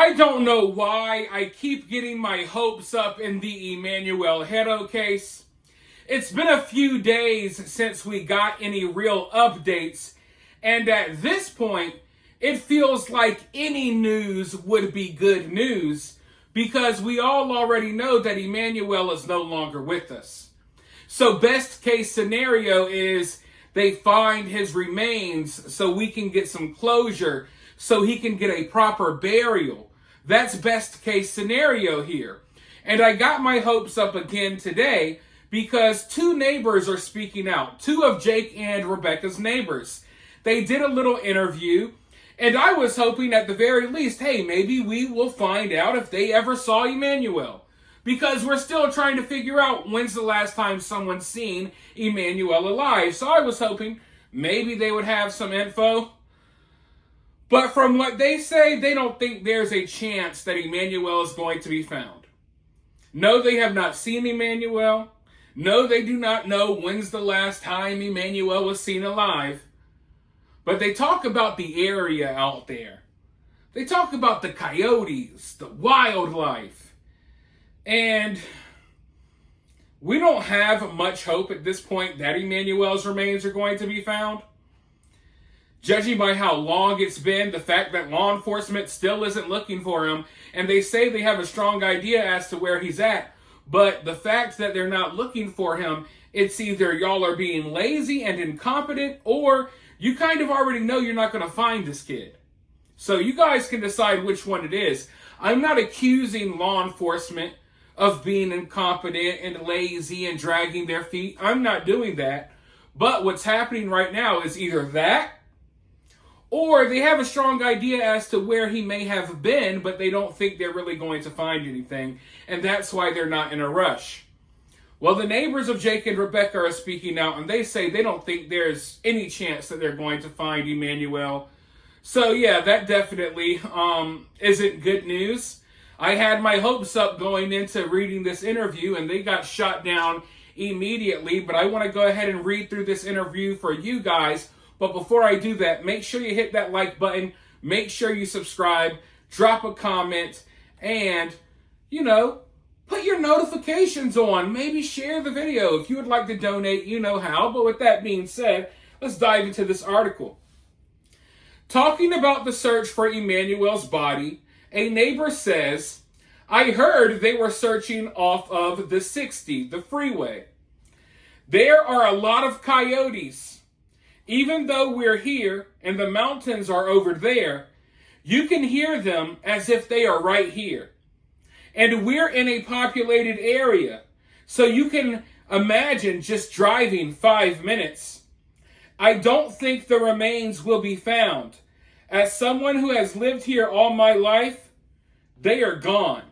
I don't know why I keep getting my hopes up in the Emmanuel Haro case. It's been a few days since we got any real updates, and at this point, it feels like any news would be good news because we all already know that Emmanuel is no longer with us. So best case scenario is they find his remains so we can get some closure, so he can get a proper burial. That's best case scenario here. And I got my hopes up again today because two neighbors are speaking out. Two of Jake and Rebecca's neighbors. They did a little interview, and I was hoping at the very least, hey, maybe we will find out if they ever saw Emmanuel. Because we're still trying to figure out when's the last time someone's seen Emmanuel alive. So I was hoping maybe they would have some info. But from what they say, they don't think there's a chance that Emmanuel is going to be found. No, they have not seen Emmanuel. No, they do not know when's the last time Emmanuel was seen alive. But they talk about the area out there. They talk about the coyotes, the wildlife. And we don't have much hope at this point that Emmanuel's remains are going to be found. Judging by how long it's been, the fact that law enforcement still isn't looking for him, and they say they have a strong idea as to where he's at, but the fact that they're not looking for him, it's either y'all are being lazy and incompetent, or you kind of already know you're not going to find this kid. So you guys can decide which one it is. I'm not accusing law enforcement of being incompetent and lazy and dragging their feet. I'm not doing that. But what's happening right now is either that, or they have a strong idea as to where he may have been, but they don't think they're really going to find anything, and that's why they're not in a rush. Well, the neighbors of Jake and Rebecca are speaking out, and they say they don't think there's any chance that they're going to find Emmanuel. So yeah, that definitely isn't good news. I had my hopes up going into reading this interview, and they got shot down immediately, but I want to go ahead and read through this interview for you guys. But before I do that, make sure you hit that like button, make sure you subscribe, drop a comment, and, put your notifications on. Maybe share the video. If you would like to donate, you know how. But with that being said, let's dive into this article. Talking about the search for Emmanuel's body, a neighbor says, I heard they were searching off of the 60, the freeway. There are a lot of coyotes. Even though we're here and the mountains are over there, you can hear them as if they are right here. And we're in a populated area, so you can imagine just driving 5 minutes. I don't think the remains will be found. As someone who has lived here all my life, they are gone.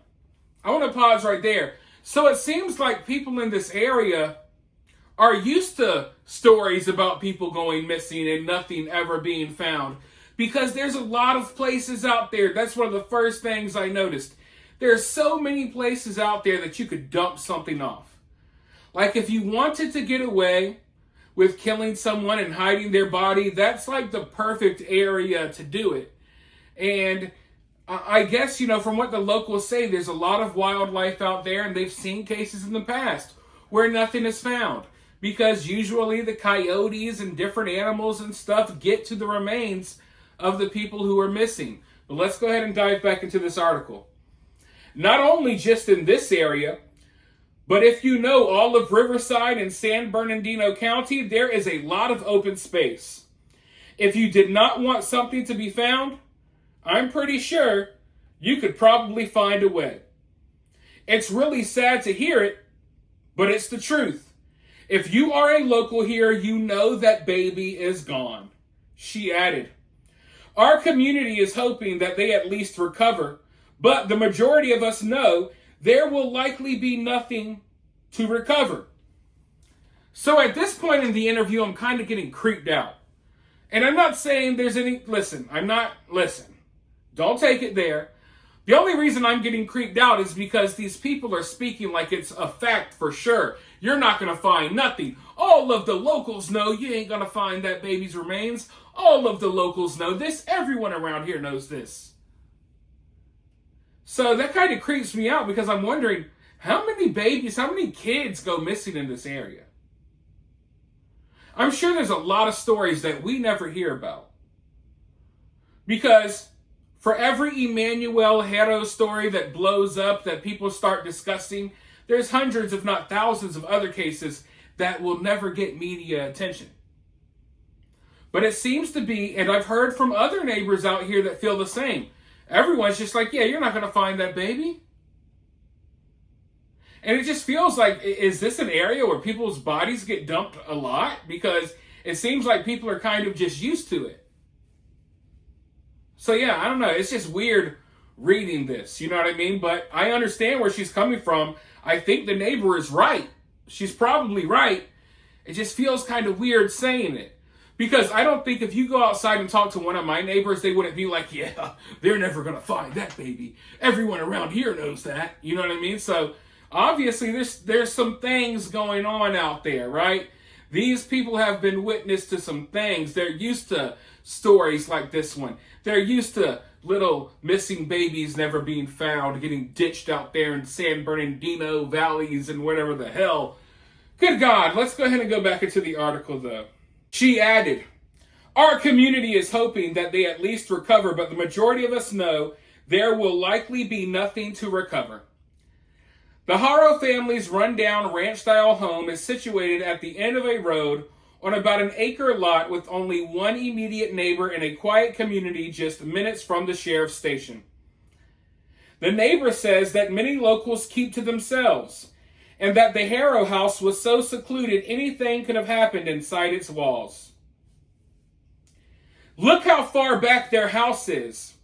I want to pause right there. So it seems like people in this area are used to stories about people going missing and nothing ever being found. Because there's a lot of places out there. That's one of the first things I noticed. There's so many places out there that you could dump something off. Like if you wanted to get away with killing someone and hiding their body, that's like the perfect area to do it. And I guess, from what the locals say, there's a lot of wildlife out there, and they've seen cases in the past where nothing is found. Because usually the coyotes and different animals and stuff get to the remains of the people who are missing. But let's go ahead and dive back into this article. Not only just in this area, but if you know all of Riverside and San Bernardino County, there is a lot of open space. If you did not want something to be found, I'm pretty sure you could probably find a way. It's really sad to hear it, but it's the truth. If you are a local here, you know that baby is gone. She added, our community is hoping that they at least recover, but the majority of us know there will likely be nothing to recover. So at this point in the interview, I'm kind of getting creeped out. And I'm not saying there's any, listen, don't take it there. The only reason I'm getting creeped out is because these people are speaking like it's a fact for sure. You're not going to find nothing. All of the locals know you ain't going to find that baby's remains. All of the locals know this. Everyone around here knows this. So that kind of creeps me out because I'm wondering how many babies, how many kids go missing in this area? I'm sure there's a lot of stories that we never hear about. Because for every Emmanuel Haro story that blows up, that people start discussing, there's hundreds, if not thousands, of other cases that will never get media attention. But it seems to be, and I've heard from other neighbors out here that feel the same. Everyone's just like, yeah, you're not going to find that baby. And it just feels like, is this an area where people's bodies get dumped a lot? Because it seems like people are kind of just used to it. So yeah, I don't know. It's just weird reading this. You know what I mean? But I understand where she's coming from. I think the neighbor is right. She's probably right. It just feels kind of weird saying it. Because I don't think if you go outside and talk to one of my neighbors, they wouldn't be like, yeah, they're never going to find that baby. Everyone around here knows that. You know what I mean? So obviously there's some things going on out there, right? These people have been witness to some things. They're used to stories like this one. They're used to little missing babies never being found, getting ditched out there in San Bernardino valleys and whatever the hell. Good God, let's go ahead and go back into the article though. She added, our community is hoping that they at least recover, but the majority of us know there will likely be nothing to recover. The Haro family's rundown ranch-style home is situated at the end of a road on about an acre lot with only one immediate neighbor in a quiet community just minutes from the sheriff's station. The neighbor says that many locals keep to themselves, and that the Haro house was so secluded anything could have happened inside its walls. Look how far back their house is.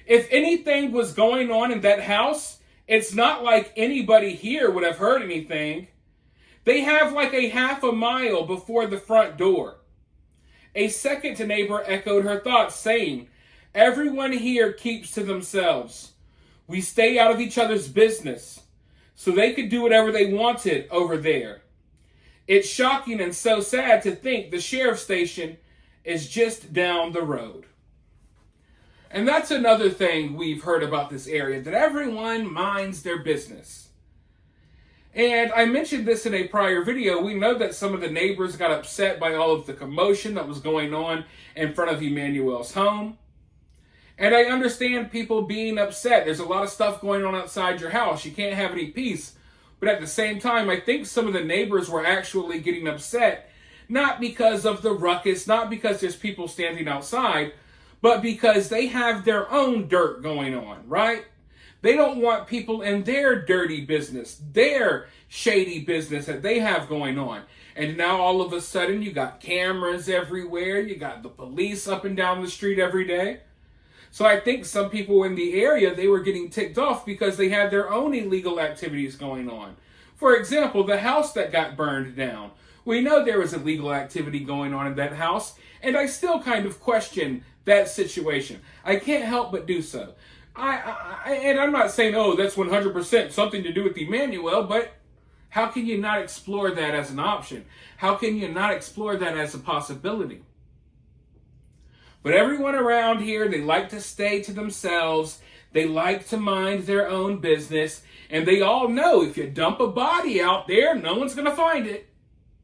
If anything was going on in that house, it's not like anybody here would have heard anything. They have like a half a mile before the front door. A second neighbor echoed her thoughts, saying, everyone here keeps to themselves. We stay out of each other's business. So they could do whatever they wanted over there. It's shocking and so sad to think the sheriff's station is just down the road. And that's another thing we've heard about this area, that everyone minds their business. And I mentioned this in a prior video. We know that some of the neighbors got upset by all of the commotion that was going on in front of Emmanuel's home. And I understand people being upset. There's a lot of stuff going on outside your house. You can't have any peace. But at the same time, I think some of the neighbors were actually getting upset, not because of the ruckus, not because there's people standing outside, but because they have their own dirt going on, right? They don't want people in their dirty business, their shady business that they have going on. And now all of a sudden you got cameras everywhere. You got the police up and down the street every day. So I think some people in the area, they were getting ticked off because they had their own illegal activities going on. For example, the house that got burned down. We know there was illegal activity going on in that house, and I still kind of question that situation. I can't help but do so. And I'm not saying, oh, that's 100% something to do with Emmanuel, but how can you not explore that as an option? How can you not explore that as a possibility? But everyone around here, they like to stay to themselves. They like to mind their own business. And they all know if you dump a body out there, no one's going to find it.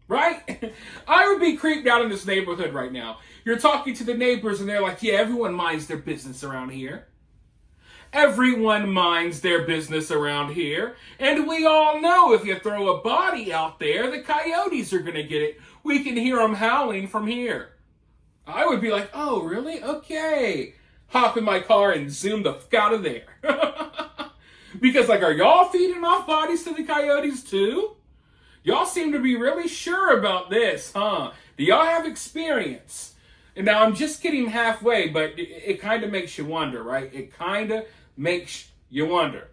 Right? I would be creeped out in this neighborhood right now. You're talking to the neighbors and they're like, yeah, everyone minds their business around here. Everyone minds their business around here. And we all know if you throw a body out there, the coyotes are going to get it. We can hear them howling from here. I would be like, oh, really? Okay. Hop in my car and zoom the f*** out of there. Because, like, are y'all feeding off bodies to the coyotes too? Y'all seem to be really sure about this, huh? Do y'all have experience? And now I'm just getting halfway, but it kind of makes you wonder, right? It kind of makes you wonder.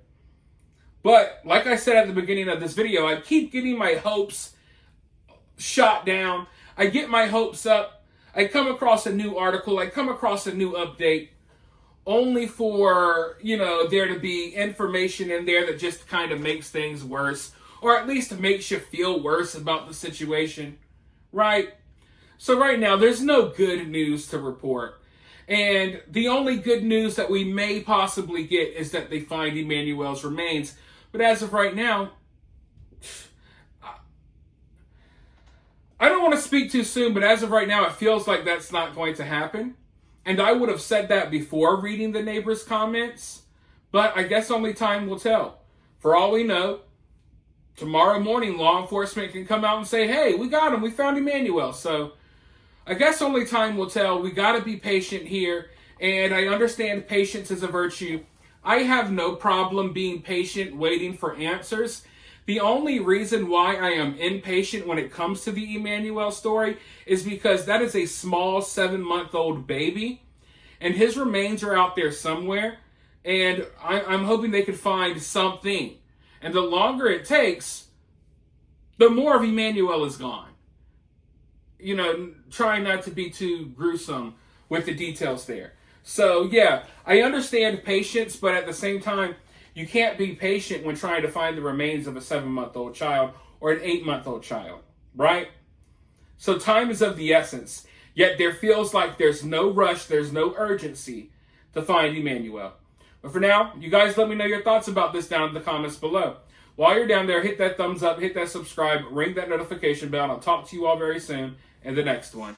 But, like I said at the beginning of this video, I keep getting my hopes shot down. I get my hopes up. I come across a new article, I come across a new update, only for, there to be information in there that just kind of makes things worse, or at least makes you feel worse about the situation, right? So right now, there's no good news to report. And the only good news that we may possibly get is that they find Emmanuel's remains. But as of right now, I don't want to speak too soon, but as of right now, it feels like that's not going to happen. And I would have said that before reading the neighbors' comments, but I guess only time will tell. For all we know, tomorrow morning, law enforcement can come out and say, hey, we got him, we found Emmanuel. So I guess only time will tell. We got to be patient here, and I understand patience is a virtue. I have no problem being patient, waiting for answers. The only reason why I am impatient when it comes to the Emmanuel story is because that is a small 7-month-old baby, and his remains are out there somewhere, and I'm hoping they could find something. And the longer it takes, the more of Emmanuel is gone. You know, trying not to be too gruesome with the details there. So, yeah, I understand patience, but at the same time, you can't be patient when trying to find the remains of a 7-month-old child or an 8-month-old child, right? So time is of the essence, yet there feels like there's no rush, there's no urgency to find Emmanuel. But for now, you guys let me know your thoughts about this down in the comments below. While you're down there, hit that thumbs up, hit that subscribe, ring that notification bell, and I'll talk to you all very soon in the next one.